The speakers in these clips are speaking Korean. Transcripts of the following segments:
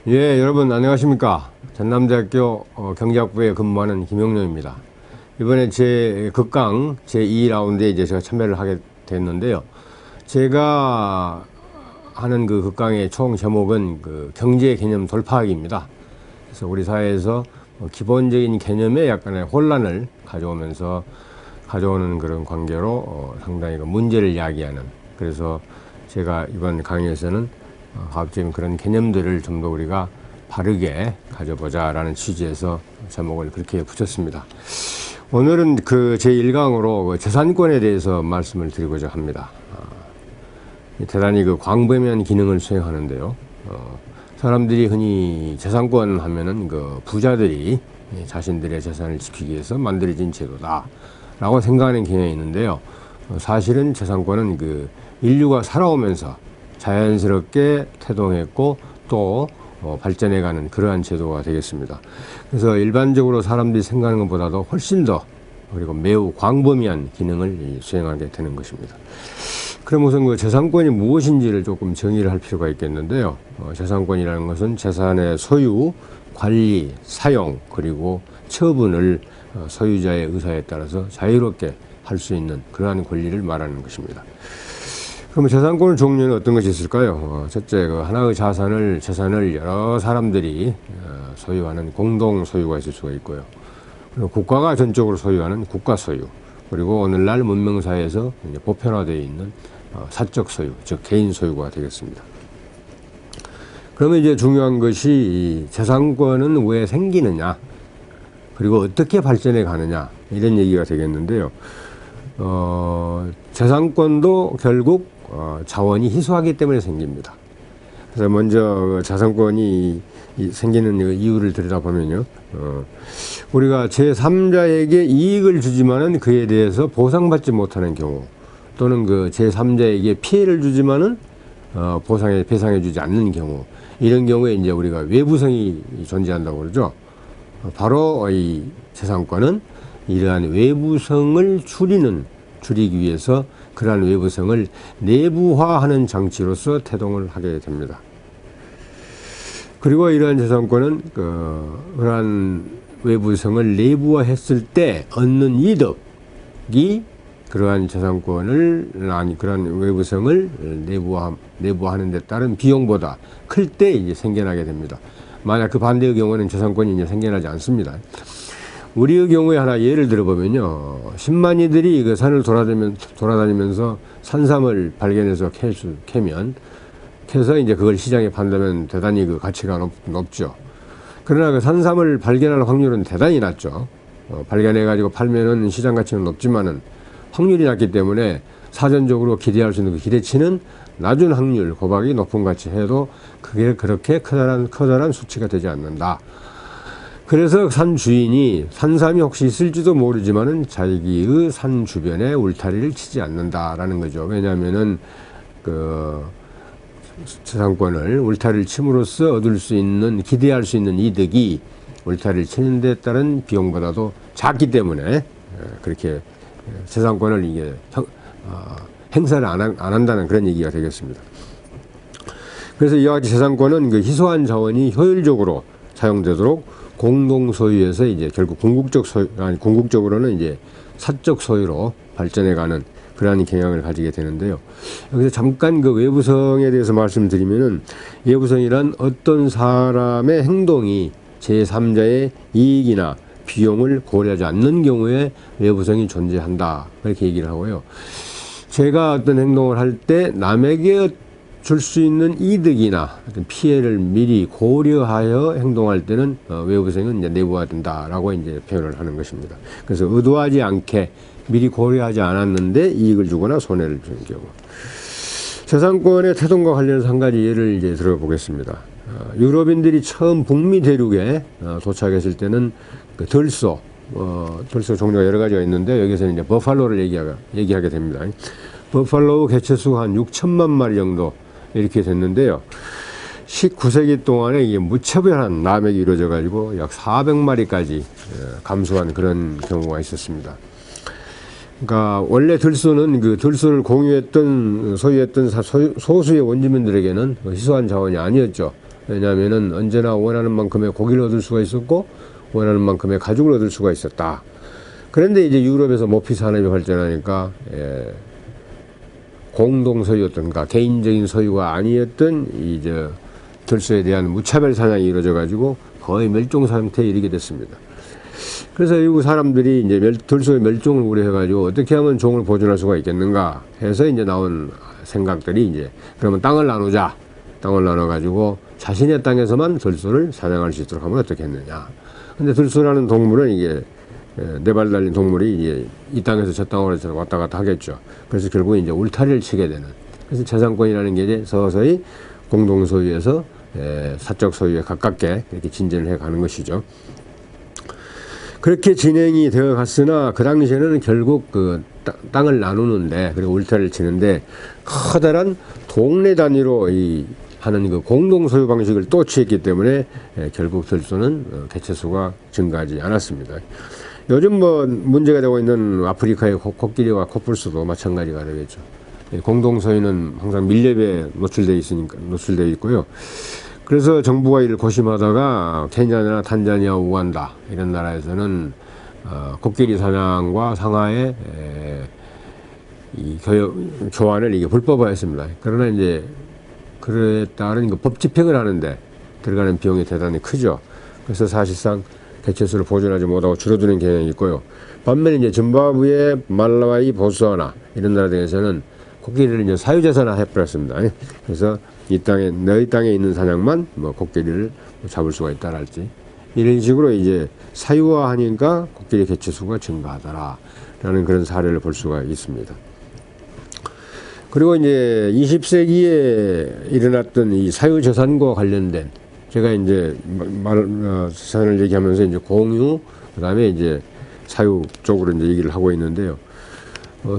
예, 여러분 안녕하십니까. 전남대학교 경제학부에 근무하는 김용룡입니다. 이번에 제 극강 제2라운드에 이제 제가 참여를 하게 됐는데요. 제가 하는 그 극강의 총 제목은 그 경제 개념 돌파하기입니다. 그래서 우리 사회에서 기본적인 개념에 약간의 혼란을 가져오는 그런 관계로 상당히 그 문제를 야기하는, 그래서 제가 이번 강의에서는 가급적이면 그런 개념들을 좀 더 우리가 바르게 가져보자라는 취지에서 제목을 그렇게 붙였습니다. 오늘은 그 제1강으로 재산권에 대해서 말씀을 드리고자 합니다. 대단히 그 광범위한 기능을 수행하는데요. 사람들이 흔히 재산권 하면은 그 부자들이 자신들의 재산을 지키기 위해서 만들어진 제도다라고 생각하는 경향이 있는데요. 사실은 재산권은 그 인류가 살아오면서 자연스럽게 태동했고 또 발전해가는 그러한 제도가 되겠습니다. 그래서 일반적으로 사람들이 생각하는 것보다도 훨씬 더 그리고 매우 광범위한 기능을 수행하게 되는 것입니다. 그럼 우선 그 재산권이 무엇인지를 조금 정의를 할 필요가 있겠는데요. 재산권이라는 것은 재산의 소유, 관리, 사용, 그리고 처분을 소유자의 의사에 따라서 자유롭게 할 수 있는 그러한 권리를 말하는 것입니다. 그럼 재산권 종류는 어떤 것이 있을까요? 첫째, 그 하나의 재산을 여러 사람들이 소유하는 공동 소유가 있을 수가 있고요. 그리고 국가가 전적으로 소유하는 국가 소유, 그리고 오늘날 문명사회에서 이제 보편화되어 있는 사적 소유, 즉 개인 소유가 되겠습니다. 그러면 이제 중요한 것이 이 재산권은 왜 생기느냐, 그리고 어떻게 발전해 가느냐, 이런 얘기가 되겠는데요. 재산권도 결국 자원이 희소하기 때문에 생깁니다. 그래서 먼저 재산권이 생기는 이유를 들여다보면요. 우리가 제3자에게 이익을 주지만은 그에 대해서 보상받지 못하는 경우, 또는 그 제3자에게 피해를 주지만은 배상해 주지 않는 경우, 이런 경우에 이제 우리가 외부성이 존재한다고 그러죠. 바로 이 재산권은 이러한 외부성을 줄이기 위해서 그러한 외부성을 내부화하는 장치로서 태동을 하게 됩니다. 그리고 이러한 재산권은 그러한 외부성을 내부화했을 때 얻는 이득이 그러한 재산권을 그러한 외부성을 내부화하는 데 따른 비용보다 클 때 이제 생겨나게 됩니다. 만약 그 반대의 경우는 재산권이 이제 생겨나지 않습니다. 우리의 경우에 하나 예를 들어보면요. 신만이들이 그 산을 돌아다니면서 산삼을 발견해서 캐서 이제 그걸 시장에 판다면 대단히 그 가치가 높죠. 그러나 그 산삼을 발견할 확률은 대단히 낮죠. 발견해가지고 팔면은 시장 가치는 높지만은 확률이 낮기 때문에 사전적으로 기대할 수 있는 그 기대치는 낮은 확률, 고박이 높은 가치 해도 그게 그렇게 커다란 수치가 되지 않는다. 그래서 산 주인이 산삼이 혹시 있을지도 모르지만은 자기의 산 주변에 울타리를 치지 않는다라는 거죠. 왜냐하면은 그 재산권을 울타리를 침으로써 기대할 수 있는 이득이 울타리를 치는 데 따른 비용보다도 작기 때문에 그렇게 재산권을 이게 행사를 안 한다는 그런 얘기가 되겠습니다. 그래서 이와 같이 재산권은 그 희소한 자원이 효율적으로 사용되도록 공동 소유에서 이제 결국 궁극적으로는 이제 사적 소유로 발전해가는 그러한 경향을 가지게 되는데요. 여기서 잠깐 그 외부성에 대해서 말씀드리면은, 외부성이란 어떤 사람의 행동이 제3자의 이익이나 비용을 고려하지 않는 경우에 외부성이 존재한다, 그렇게 얘기를 하고요. 제가 어떤 행동을 할 때 남에게 줄 수 있는 이득이나 어떤 피해를 미리 고려하여 행동할 때는 외부성은 이제 내부화된다라고 이제 표현을 하는 것입니다. 그래서 의도하지 않게 미리 고려하지 않았는데 이익을 주거나 손해를 주는 경우. 재산권의 태동과 관련해서 한 가지 예를 이제 들어보겠습니다. 유럽인들이 처음 북미 대륙에 도착했을 때는 그 들소 종류가 여러 가지가 있는데, 여기서는 이제 버팔로를 얘기하게 됩니다. 버팔로 개체수가 한 6천만 마리 정도 이렇게 됐는데요. 19세기 동안에 이게 무차별한 남획이 이루어져 가지고 약 400마리까지 감소한 그런 경우가 있었습니다. 그러니까 원래 들소는 그 들소를 소유했던 소수의 원주민들에게는 희소한 자원이 아니었죠. 왜냐하면은 언제나 원하는 만큼의 고기를 얻을 수가 있었고 원하는 만큼의 가죽을 얻을 수가 있었다. 그런데 이제 유럽에서 모피 산업이 발전하니까 공동 소유였던가 개인적인 소유가 아니었던 이제 들소에 대한 무차별 사냥이 이루어져 가지고 거의 멸종 상태에 이르게 됐습니다. 그래서 일부 사람들이 이제 들소의 멸종을 우려해 가지고 어떻게 하면 종을 보존할 수가 있겠는가 해서 이제 나온 생각들이 이제 그러면 땅을 나누자. 땅을 나눠 가지고 자신의 땅에서만 들소를 사냥할 수 있도록 하면 어떻게 했느냐. 근데 들소라는 동물은 이게 네 발 달린 동물이 이제 이 땅에서 저 땅으로 왔다 갔다 하겠죠. 그래서 결국 이제 울타리를 치게 되는. 그래서 재산권이라는 게 이제 서서히 공동 소유에서 사적 소유에 가깝게 이렇게 진전을 해 가는 것이죠. 그렇게 진행이 되어 갔으나 그 당시에는 결국 그 땅을 나누는데 그리고 울타리를 치는데 커다란 동네 단위로 하는 그 공동 소유 방식을 또 취했기 때문에 결국 들소는 개체수가 증가하지 않았습니다. 요즘 뭐 문제가 되고 있는 아프리카의 코끼리와 코뿔소도 마찬가지가 되겠죠. 공동 소유는 항상 밀렵에 노출되어 있고요. 그래서 정부가 이를 고심하다가 케냐나 탄자니아, 우간다 이런 나라에서는 코끼리 사냥과 상하의 이 교환을 이게 불법화했습니다. 그러나 이제 그에 따른 법 집행을 하는데 들어가는 비용이 대단히 크죠. 그래서 사실상 개체수를 보존하지 못하고 줄어드는 경향이 있고요. 반면에 이제 짐바브웨, 말라위, 보스와나 이런 나라 등에서는 코끼리를 이제 사유재산화 해버렸습니다. 그래서 너희 땅에 있는 사냥만 코끼리를 잡을 수가 있다랄지 이런 식으로 이제 사유화하니까 코끼리 개체수가 증가하더라라는 그런 사례를 볼 수가 있습니다. 그리고 이제 20세기에 일어났던 이 사유재산과 관련된 제가 이제 재산을 얘기하면서 이제 공유 그다음에 이제 사유 쪽으로 이제 얘기를 하고 있는데요.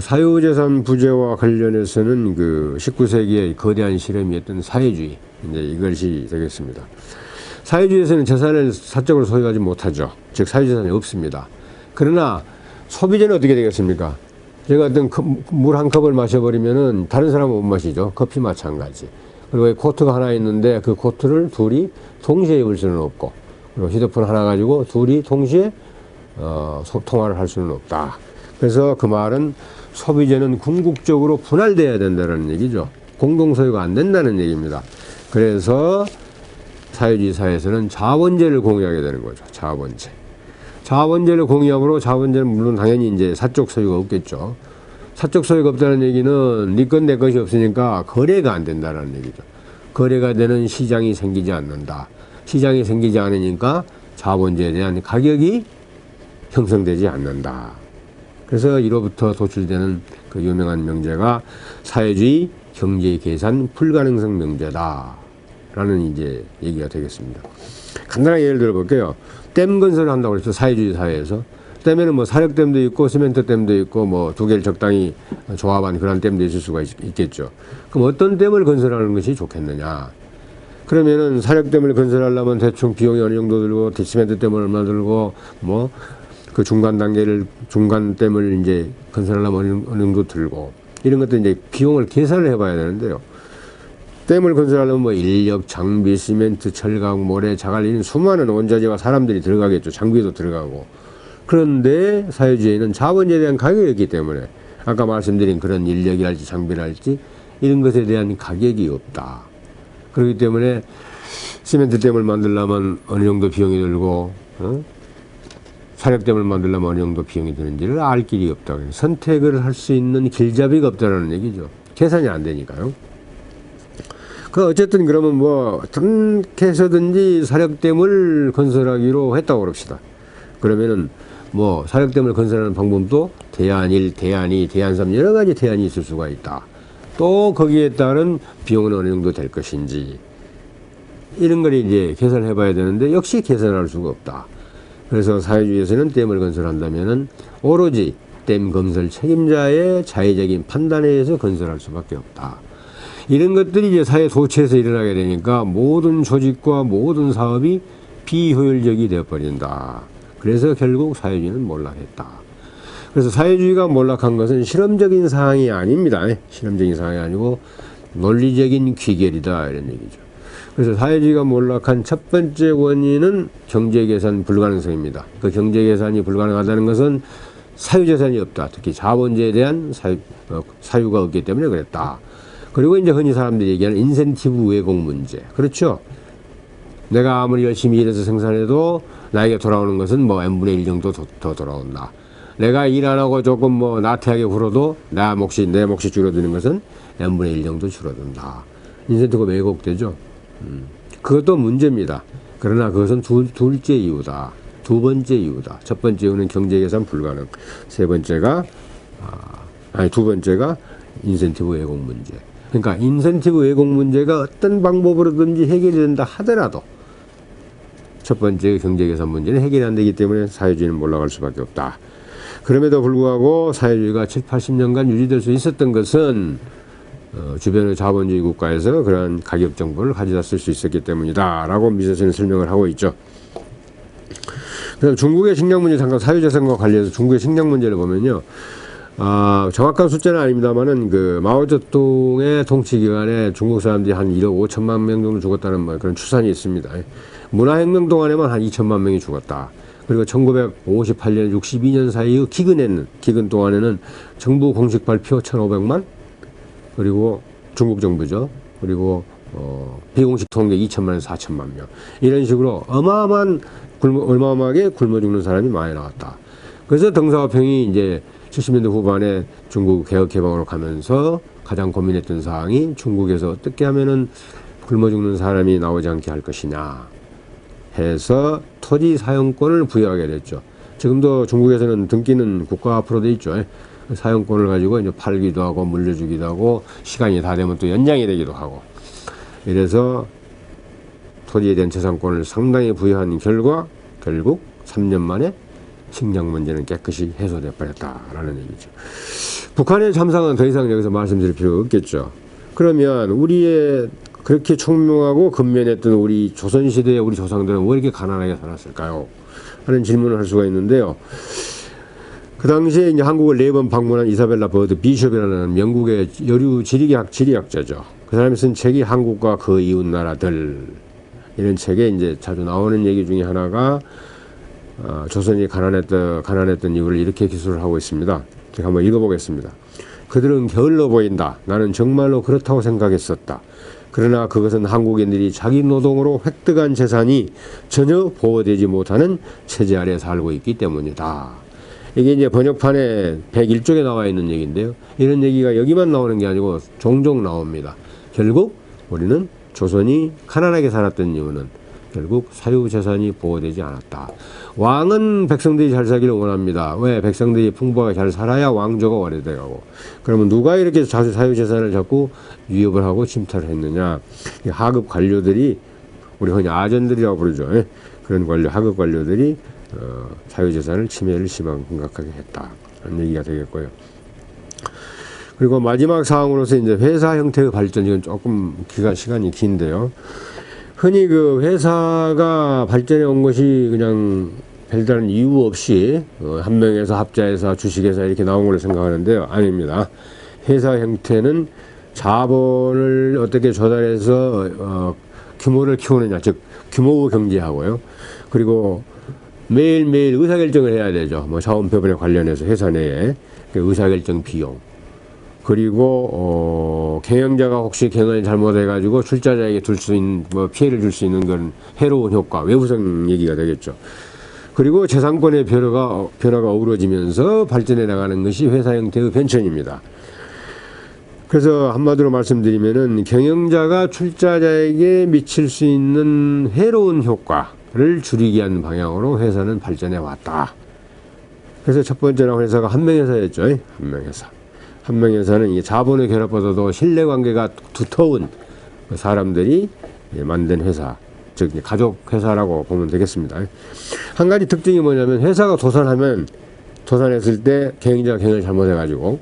사유재산 부재와 관련해서는 그 19세기의 거대한 실험이었던 사회주의 이제 이것이 되겠습니다. 사회주의에서는 재산을 사적으로 소유하지 못하죠. 즉 사유재산이 없습니다. 그러나 소비자는 어떻게 되겠습니까? 제가 어떤 물 한 컵을 마셔버리면은 다른 사람은 못 마시죠. 커피 마찬가지. 그리고 코트가 하나 있는데 그 코트를 둘이 동시에 입을 수는 없고, 그리고 휴대폰 하나 가지고 둘이 동시에 통화를 할 수는 없다. 그래서 그 말은 소비재는 궁극적으로 분할돼야 된다는 얘기죠. 공동소유가 안 된다는 얘기입니다. 그래서 사회주의 사회에서는 자본제를 공유하게 되는 거죠. 자본제를 공유함으로 자본제는 물론 당연히 이제 사적 소유가 없겠죠. 사적 소유가 없다는 얘기는 네 건 내 것이 없으니까 거래가 안 된다는 얘기죠. 거래가 되는 시장이 생기지 않는다. 시장이 생기지 않으니까 자본제에 대한 가격이 형성되지 않는다. 그래서 이로부터 도출되는 그 유명한 명제가 사회주의 경제 계산 불가능성 명제다. 라는 이제 얘기가 되겠습니다. 간단하게 예를 들어 볼게요. 댐 건설을 한다고 그랬죠. 사회주의 사회에서. 댐에는 뭐 사력댐도 있고 시멘트 댐도 있고 뭐 두 개를 적당히 조합한 그런 댐도 있을 수가 있겠죠. 그럼 어떤 댐을 건설하는 것이 좋겠느냐. 그러면은 사력댐을 건설하려면 대충 비용이 어느 정도 들고 시멘트 댐을 얼마 들고 뭐 그 중간 댐을 이제 건설하려면 어느 정도 들고 이런 것들 이제 비용을 계산을 해봐야 되는데요. 댐을 건설하려면 뭐 인력, 장비, 시멘트, 철강, 모래, 자갈 이런 수많은 원자재와 사람들이 들어가겠죠. 장비도 들어가고. 그런데 사회주의에는 자본에 대한 가격이 있기 때문에 아까 말씀드린 그런 인력이랄지 장비랄지 이런 것에 대한 가격이 없다. 그렇기 때문에 시멘트 댐을 만들려면 어느 정도 비용이 들고 사력댐을 만들려면 어느 정도 비용이 드는지를 알 길이 없다. 선택을 할 수 있는 길잡이가 없다는 얘기죠. 계산이 안 되니까요. 어쨌든 그러면 뭐 어떻게 해서든지 사력댐을 건설하기로 했다고 그럽시다. 그러면은 뭐 사력댐을 건설하는 방법도 대안 1, 대안 2, 대안 3 여러 가지 대안이 있을 수가 있다. 또 거기에 따른 비용은 어느 정도 될 것인지 이런 걸 이제 계산해 봐야 되는데 역시 계산할 수가 없다. 그래서 사회주의에서는 댐을 건설한다면은 오로지 댐 건설 책임자의 자의적인 판단에 의해서 건설할 수밖에 없다. 이런 것들이 이제 사회 도처에서 일어나게 되니까 모든 조직과 모든 사업이 비효율적이 되어버린다. 그래서 결국 사회주의는 몰락했다. 그래서 사회주의가 몰락한 것은 실험적인 사항이 아닙니다. 실험적인 사항이 아니고 논리적인 귀결이다 이런 얘기죠. 그래서 사회주의가 몰락한 첫 번째 원인은 경제계산 불가능성입니다. 그 경제계산이 불가능하다는 것은 사유재산이 없다. 특히 자본주의에 대한 사유가 없기 때문에 그랬다. 그리고 이제 흔히 사람들이 얘기하는 인센티브 왜곡 문제. 그렇죠. 내가 아무리 열심히 일해서 생산해도 나에게 돌아오는 것은 뭐 n분의 1 정도 더 돌아온다. 내가 일 안 하고 조금 뭐 나태하게 굴어도 내 몫이 줄어드는 것은 n분의 1 정도 줄어든다. 인센티브가 왜곡되죠. 그것도 문제입니다. 그러나 그것은 둘째 이유다. 두 번째 이유다. 첫 번째 이유는 경제계산 불가능. 두 번째가 인센티브 왜곡 문제. 그러니까 인센티브 왜곡 문제가 어떤 방법으로든지 해결이 된다 하더라도 첫 번째 경제계산 문제는 해결이 안 되기 때문에 사회주의는 몰락할 수밖에 없다. 그럼에도 불구하고 사회주의가 7, 80년간 유지될 수 있었던 것은 주변의 자본주의 국가에서 그러한 가격 정보를 가져다 쓸 수 있었기 때문이다 라고 미세스는 설명을 하고 있죠. 그다음 중국의 식량 문제 잠깐 사유재산과 관련해서 중국의 식량 문제를 보면요. 정확한 숫자는 아닙니다만은 그 마오쩌둥의 통치 기간에 중국 사람들이 한 1억 5천만 명 정도 죽었다는 그런 추산이 있습니다. 문화혁명 동안에만 한 2천만 명이 죽었다. 그리고 1958년 62년 사이의 기근 동안에는 정부 공식 발표 1,500만, 그리고 중국 정부죠. 그리고 비공식 통계 2천만에서 4천만 명. 이런 식으로 어마어마하게 굶어 죽는 사람이 많이 나왔다. 그래서 덩사오평이 이제 70년대 후반에 중국 개혁 개방으로 가면서 가장 고민했던 사항이 중국에서 어떻게 하면은 굶어 죽는 사람이 나오지 않게 할 것이냐 해서 토지 사용권을 부여하게 됐죠. 지금도 중국에서는 등기는 국가 앞으로 돼 있죠. 사용권을 가지고 이제 팔기도 하고 물려주기도 하고 시간이 다 되면 또 연장이 되기도 하고, 이래서 토지에 대한 재산권을 상당히 부여한 결과 결국 3년 만에 식량 문제는 깨끗이 해소돼 버렸다라는 얘기죠. 북한의 참상은 더 이상 여기서 말씀드릴 필요가 없겠죠. 그러면 우리의 그렇게 총명하고 근면했던 우리 조선시대의 우리 조상들은 왜 이렇게 가난하게 살았을까요? 하는 질문을 할 수가 있는데요. 그 당시에 이제 한국을 4번 방문한 이사벨라 버드 비숍이라는 영국의 여류 지리학자죠. 그 사람이 쓴 책이 한국과 그 이웃 나라들, 이런 책에 이제 자주 나오는 얘기 중에 하나가 조선이 가난했던 이유를 이렇게 기술을 하고 있습니다. 제가 한번 읽어보겠습니다. 그들은 게을러 보인다. 나는 정말로 그렇다고 생각했었다. 그러나 그것은 한국인들이 자기 노동으로 획득한 재산이 전혀 보호되지 못하는 체제 아래 살고 있기 때문이다. 이게 이제 번역판에 101쪽에 나와 있는 얘기인데요. 이런 얘기가 여기만 나오는 게 아니고 종종 나옵니다. 결국 우리는 조선이 가난하게 살았던 이유는 결국 사유재산이 보호되지 않았다. 왕은 백성들이 잘 살기를 원합니다. 왜? 백성들이 풍부하게 잘 살아야 왕조가 오래돼가고. 그러면 누가 이렇게 사유재산을 자꾸 위협을 하고 침탈을 했느냐? 하급 관료들이, 우리 흔히 아전들이라고 부르죠. 그런 하급 관료들이 사유재산을 침해를 심각하게 했다. 라는 얘기가 되겠고요. 그리고 마지막 사항으로서 이제 회사 형태의 발전, 이건 조금 시간이 긴데요. 흔히 그 회사가 발전해 온 것이 그냥 별다른 이유 없이 한 명에서 합자회사, 주식회사 이렇게 나온 걸로 생각하는데요. 아닙니다. 회사 형태는 자본을 어떻게 조달해서 규모를 키우느냐, 즉 규모 경제하고요. 그리고 매일매일 의사결정을 해야 되죠. 뭐 자원배분에 관련해서 회사 내에 의사결정 비용. 그리고 경영자가 혹시 경영을 잘못해가지고 출자자에게 줄 수 있는 피해를 줄 수 있는 건 해로운 효과, 외부성 얘기가 되겠죠. 그리고 재산권의 변화가 어우러지면서 발전해 나가는 것이 회사 형태의 변천입니다. 그래서 한마디로 말씀드리면은 경영자가 출자자에게 미칠 수 있는 해로운 효과를 줄이기 위한 방향으로 회사는 발전해 왔다. 그래서 첫 번째로 회사가 한명회사였죠. 한명회사. 한명회사는 이 자본의 결합보다도 신뢰관계가 두터운 사람들이 만든 회사, 즉 가족 회사라고 보면 되겠습니다. 한 가지 특징이 뭐냐면 회사가 도산했을 때 경영자가 경영을 잘못해가지고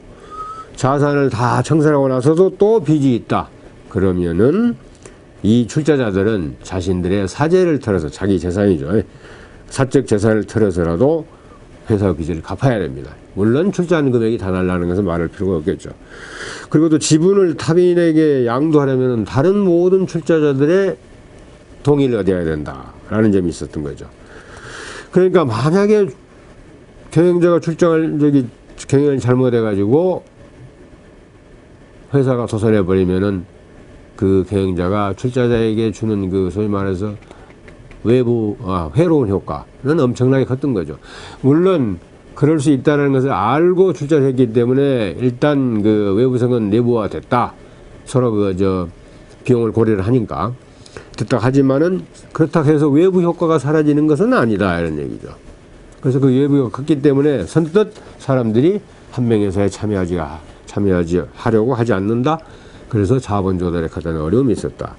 자산을 다 청산하고 나서도 또 빚이 있다. 그러면은 이 출자자들은 자신들의 사재를 털어서, 자기 재산이죠. 사적 재산을 털어서라도 회사 빚을 갚아야 됩니다. 물론 출자한 금액이 다 날라가는 것은 말할 필요가 없겠죠. 그리고 또 지분을 타인에게 양도하려면 다른 모든 출자자들의 동의를 얻어야 된다라는 점이 있었던 거죠. 그러니까 만약에 경영자가 경영을 잘못해가지고 회사가 도산해 버리면은 그 경영자가 출자자에게 주는 그 소위 말해서 회로운 효과는 엄청나게 컸던 거죠. 물론 그럴 수 있다는 것을 알고 출자를 했기 때문에 일단 그 외부성은 내부화됐다. 서로 비용을 고려를 하니까 됐다 하지만은 그렇다 해서 외부 효과가 사라지는 것은 아니다 이런 얘기죠. 그래서 그 외부가 컸기 때문에 선뜻 사람들이 한 명회사에 참여하려고 하지 않는다. 그래서 자본 조달에 가장 어려움이 있었다.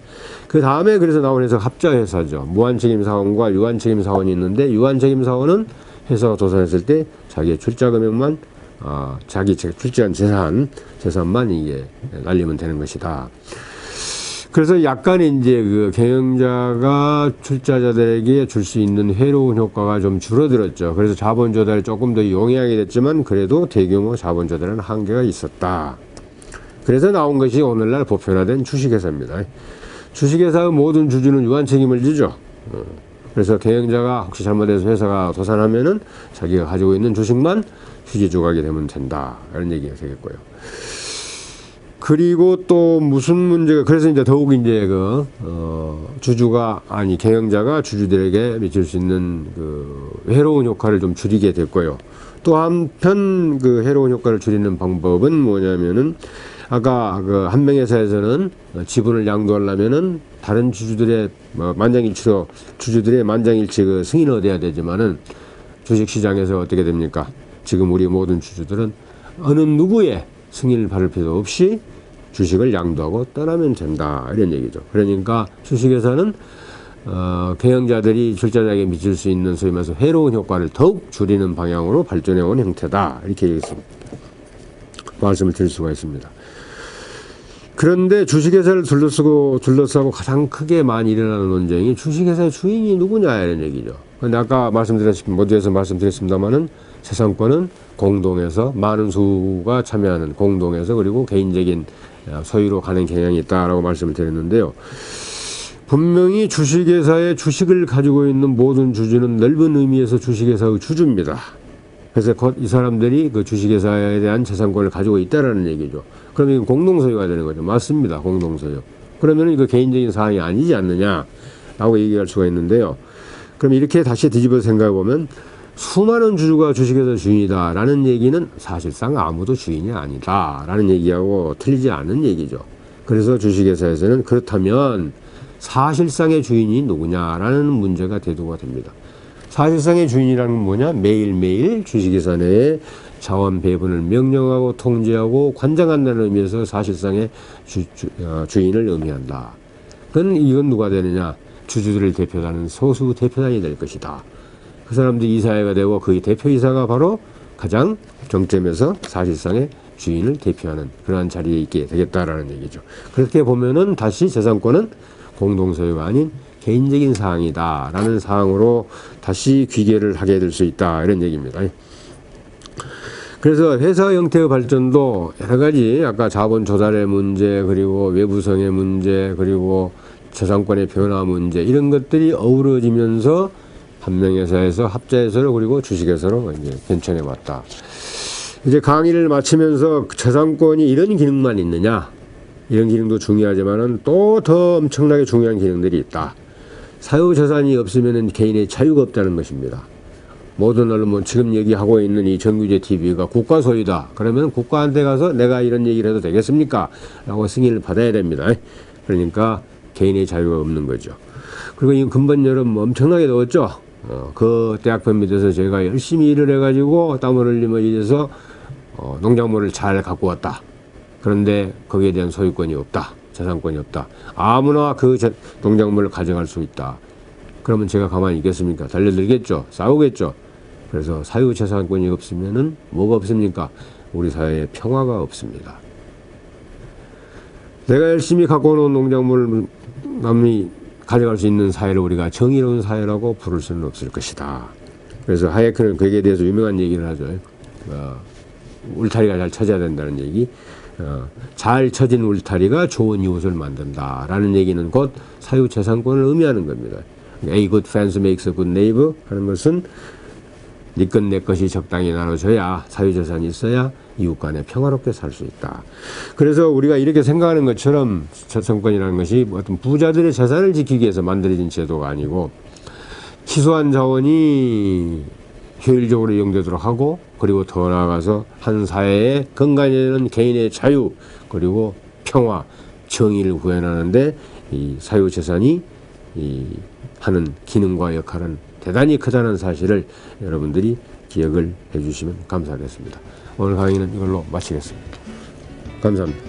그 다음에 그래서 나온 회사가 합자회사죠. 무한책임사원과 유한책임사원이 있는데 유한책임사원은 회사가 도산했을 때 자기의 출자 금액만 자기 출자한 재산만 이게 날리면 되는 것이다. 그래서 약간 이제 그 경영자가 출자자들에게 줄 수 있는 회로운 효과가 좀 줄어들었죠. 그래서 자본 조달이 조금 더 용이하게 됐지만 그래도 대규모 자본 조달은 한계가 있었다. 그래서 나온 것이 오늘날 보편화된 주식회사입니다. 주식회사의 모든 주주는 유한 책임을 지죠. 그래서 경영자가 혹시 잘못해서 회사가 도산하면은 자기가 가지고 있는 주식만 휴지 조각이 되면 된다. 이런 얘기가 되겠고요. 그리고 또 무슨 문제가, 그래서 이제 더욱 이제 경영자가 주주들에게 미칠 수 있는 그 해로운 효과를 좀 줄이게 됐고요. 또 한편 그 해로운 효과를 줄이는 방법은 뭐냐면은 아까 그 한명회사에서는 지분을 양도하려면은 다른 주주들의 주주들의 만장일치 그 승인을 얻어야 되지만은 주식시장에서 어떻게 됩니까? 지금 우리 모든 주주들은 어느 누구의 승인을 받을 필요 없이 주식을 양도하고 떠나면 된다 이런 얘기죠. 그러니까 주식회사는 경영자들이 출자자에게 미칠 수 있는 소위 말해서 해로운 효과를 더욱 줄이는 방향으로 발전해 온 형태다 이렇게 말씀을 드릴 수가 있습니다. 그런데 주식회사를 둘러싸고 가장 크게 많이 일어나는 논쟁이 주식회사의 주인이 누구냐 이런 얘기죠. 근데 아까 모두에서 말씀드렸습니다만은 재산권은 공동에서 많은 수가 참여하는 공동에서 그리고 개인적인 소유로 가는 경향이 있다라고 말씀을 드렸는데요. 분명히 주식회사의 주식을 가지고 있는 모든 주주는 넓은 의미에서 주식회사의 주주입니다. 그래서 이 사람들이 그 주식회사에 대한 재산권을 가지고 있다라는 얘기죠. 그러면 이건 공동소유가 되는 거죠. 맞습니다. 공동소유. 그러면 이거 개인적인 사항이 아니지 않느냐라고 얘기할 수가 있는데요. 그럼 이렇게 다시 뒤집어 생각해 보면 수많은 주주가 주식회사 주인이다라는 얘기는 사실상 아무도 주인이 아니다라는 얘기하고 틀리지 않은 얘기죠. 그래서 주식회사에서는 그렇다면 사실상의 주인이 누구냐라는 문제가 대두가 됩니다. 사실상의 주인이라는 건 뭐냐? 매일매일 주식회사 내에 자원 배분을 명령하고 통제하고 관장한다는 의미에서 사실상의 주인을 의미한다. 이건 누가 되느냐? 주주들을 대표하는 소수 대표단이 될 것이다. 그 사람들이 이사회가 되고 그 대표이사가 바로 가장 정점에서 사실상의 주인을 대표하는 그러한 자리에 있게 되겠다라는 얘기죠. 그렇게 보면은 다시 재산권은 공동소유가 아닌 개인적인 사항이다라는 사항으로 다시 귀결을 하게 될 수 있다 이런 얘기입니다. 그래서 회사 형태의 발전도 여러 가지 아까 자본 조달의 문제 그리고 외부성의 문제 그리고 재산권의 변화 문제 이런 것들이 어우러지면서 한명회사에서 합자회사로 그리고 주식회사로 이제 변천해 왔다. 이제 강의를 마치면서 재산권이 이런 기능만 있느냐? 이런 기능도 중요하지만은 또 더 엄청나게 중요한 기능들이 있다. 사유재산이 없으면은 개인의 자유가 없다는 것입니다. 모든 언론 지금 얘기하고 있는 이 정규제 TV가 국가 소유다. 그러면 국가한테 가서 내가 이런 얘기를 해도 되겠습니까? 라고 승인을 받아야 됩니다. 그러니까 개인의 자유가 없는 거죠. 그리고 이 근본 여름 엄청나게 더웠죠. 그 대학편 밑에서 제가 열심히 일을 해가지고 땀을 흘리며 일해서 농작물을 잘 갖고 왔다. 그런데 거기에 대한 소유권이 없다. 재산권이 없다. 아무나 그 농작물을 가져갈 수 있다. 그러면 제가 가만히 있겠습니까? 달려들겠죠. 싸우겠죠. 그래서 사유재산권이 없으면은 뭐가 없습니까? 우리 사회에 평화가 없습니다. 내가 열심히 갖고 오는 농작물을 남이 가져갈 수 있는 사회를 우리가 정의로운 사회라고 부를 수는 없을 것이다. 그래서 하예크는 거기에 대해서 유명한 얘기를 하죠. 울타리가 잘 쳐져야 된다는 얘기. 잘 쳐진 울타리가 좋은 이웃을 만든다라는 얘기는 곧 사유재산권을 의미하는 겁니다. A good fence makes a good neighbor 하는 것은 네 것 내 것이 적당히 나눠져야 사유재산이 있어야 이웃 간에 평화롭게 살 수 있다. 그래서 우리가 이렇게 생각하는 것처럼 재산권이라는 것이 어떤 부자들의 재산을 지키기 위해서 만들어진 제도가 아니고 희소한 자원이 효율적으로 이용되도록 하고, 그리고 더 나아가서 한 사회의 건강에는 개인의 자유 그리고 평화, 정의를 구현하는데 이 사유재산이 하는 기능과 역할은 대단히 크다는 사실을 여러분들이 기억을 해주시면 감사하겠습니다. 오늘 강의는 이걸로 마치겠습니다. 감사합니다.